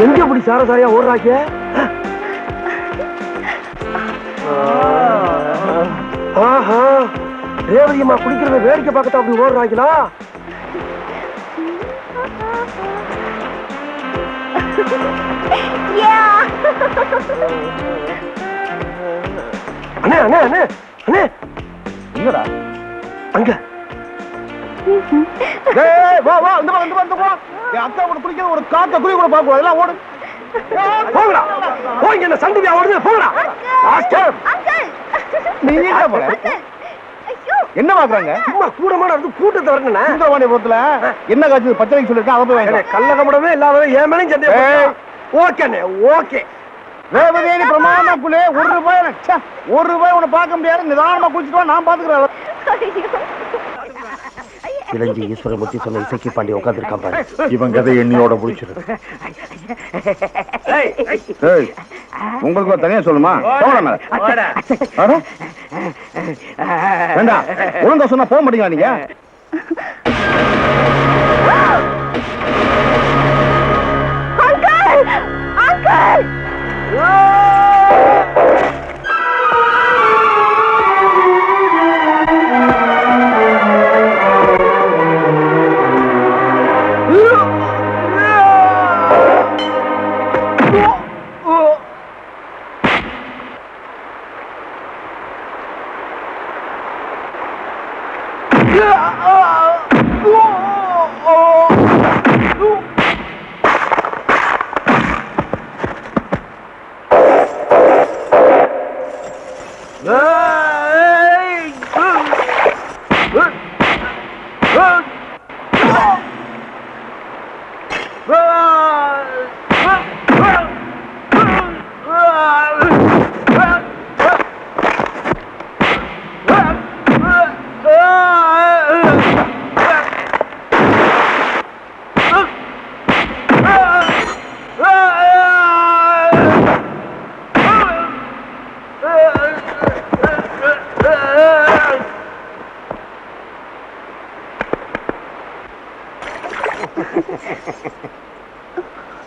எங்க இப்படி சாரசாரியா ஓடுறாங்க? ஆஹா, ரேவதியம்மா குடிக்கிறத வேடிக்கை பார்க்கத்தான் அப்படி ஓடுறாங்களா? அண்ணே அண்ணே அண்ணே அண்ணே, என்னடா அங்க? வா வா, இந்த வா இந்த வா இந்த வா. என் அக்கா கூட குடிக்கிற ஒரு காக்க குடி கூட பாப்போம். அதெல்லாம் ஓடு. போங்கடா போங்க, என்ன சண்டியா ஓடுது. போங்கடா ஆஸ்கர். நீ என்ன போற? என்ன பாக்குறாங்க? சும்மா கூடமான இருந்து கூட்டத்தை வரணும்னா சுந்தரவாணி போறதுல என்ன காட்சி பச்சைக்கு சொல்லிருக்கேன். அதை போய் வாங்க. கள்ளகமடமே இல்லாத ஏன் மேலும் சண்டை. ஓகேண்ணே ஓகே. ரேவதி பிரமாணக்குள்ளே ₹1 உன்னை பார்க்க முடியாது. நிதானமா குளிச்சுட்டு நான் பாத்துக்கிறேன். இளஞ்சி ஈஸ்வரமூர்த்தி சொன்ன இசைக்கு பாண்டி உட்காந்துருக்கான் பாரு. இவன் கதை எண்ணியோட முடிச்சிரு. உங்களுக்கு தனியா சொல்லுமா? வேண்டாம், ஒழுங்கா சொன்னா போக மாட்டீங்களா நீங்க?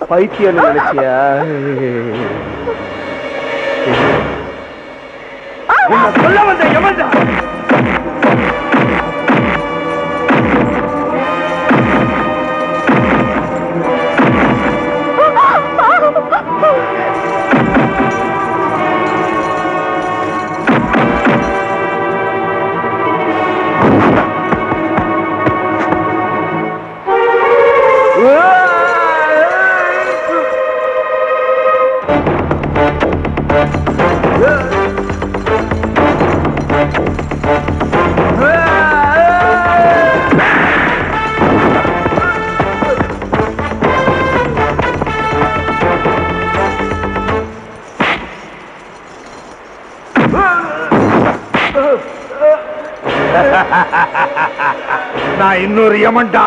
பைத்தியம் நினைச்சியா? சொல்ல வந்த எவன்டா? நான் இன்னொரு யமன்டா.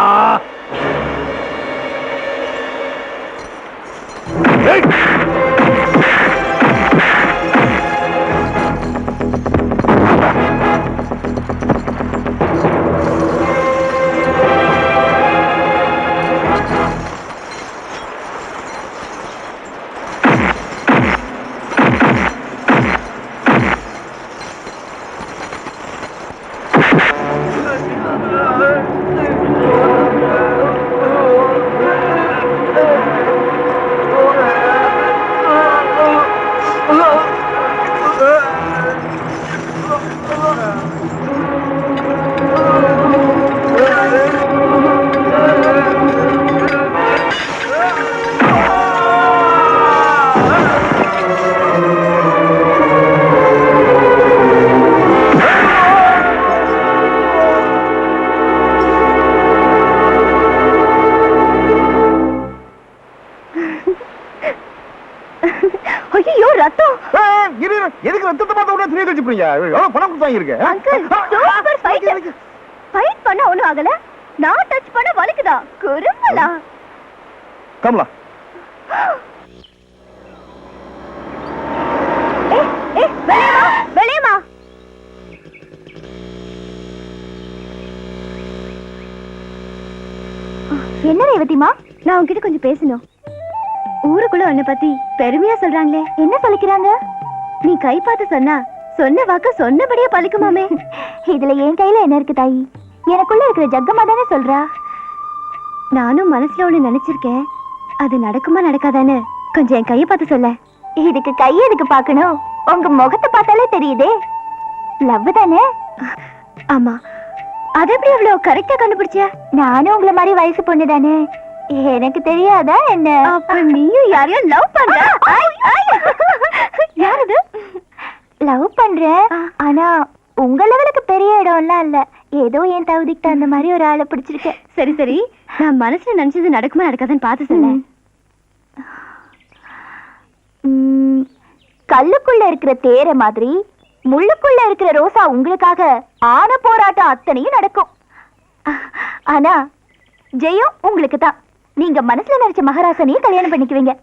எதுக்கு ரத்தத்தை பார்த்த உடனே துணியை கழிச்சு போறீங்க? எவ்வளவு பணம் கொடுத்தாங்க இருக்கு? ஃபைட் பண்ண ஒண்ணும் ஆகல. நான் டச் பண்ண வலிக்குதா? குறும்பலா? கமலா வெளியமா என்ன ரேவதிமா, நான் உன்கிட்ட கொஞ்சம் பேசணும். ஊருக்குள்ள உன்னை பத்தி பெருமையா சொல்றாங்களே, என்ன பழிக்கிறாங்க? நீ கை பார்த்து சொன்னா சொன்ன வாக்கு சொன்னபடியே பழிக்குமாமே. இதுல என் கையில என்ன இருக்கு தாயி? எனக்குள்ள இருக்கிற ஜக்கமா தானே சொல்றா. நானும் மனசுல ஒண்ணு நினைச்சிருக்கேன், அது நடக்குமா நடக்காதான்னு கொஞ்சம் என் கையை பார்த்து சொல்ல. இதுக்கு கை எதுக்கு பார்க்கணும்? உங்க முகத்தை பார்த்தாலே தெரியுதே, லவ் தானே? ஆமா. அது எப்படி அவ்வளவு கரெக்டா கண்டுபிடிச்ச? நானும் உங்களை மாதிரி வயசு பொண்ணு தானே, எனக்கு தெரியாதா என்ன? அப்ப நீயும் யாரையும் லவ் பண்ற? யாரது? லவ் பண்றேன், ஆனா உங்க லெவலுக்கு பெரிய இடம்லாம் இல்ல, ஏதோ என் தகுதிக்கு அந்த மாதிரி ஒரு ஆளை பிடிச்சிருக்கேன். சரி சரி, நான் மனசுல நினைச்சது நடக்குமா நடக்காதுன்னு பார்த்து சொல்ல. கல்லுக்குள்ள இருக்கிற தேரை மாதிரி முள்ளுக்குள்ள இருக்கிற ரோசா உங்களுக்காக ஆன போராட்டம் அத்தனையும் நடக்கும். ஆனா ஜெயம் உங்களுக்கு தான். நீங்க மனசுல நினைச்ச மகாராசனையும் கல்யாணம் பண்ணிக்குவீங்க.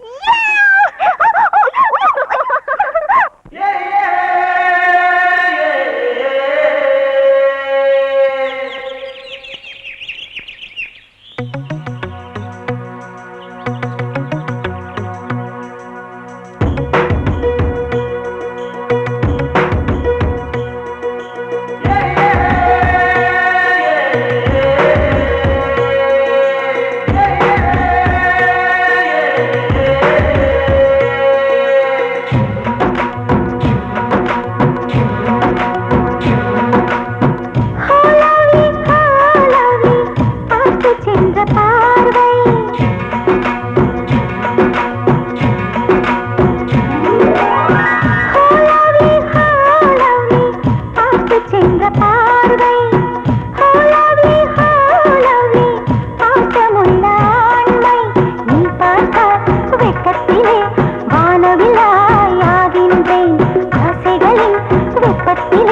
வானவிலாயாகின்றேன் ஆசைகளின் வெப்பத்தில்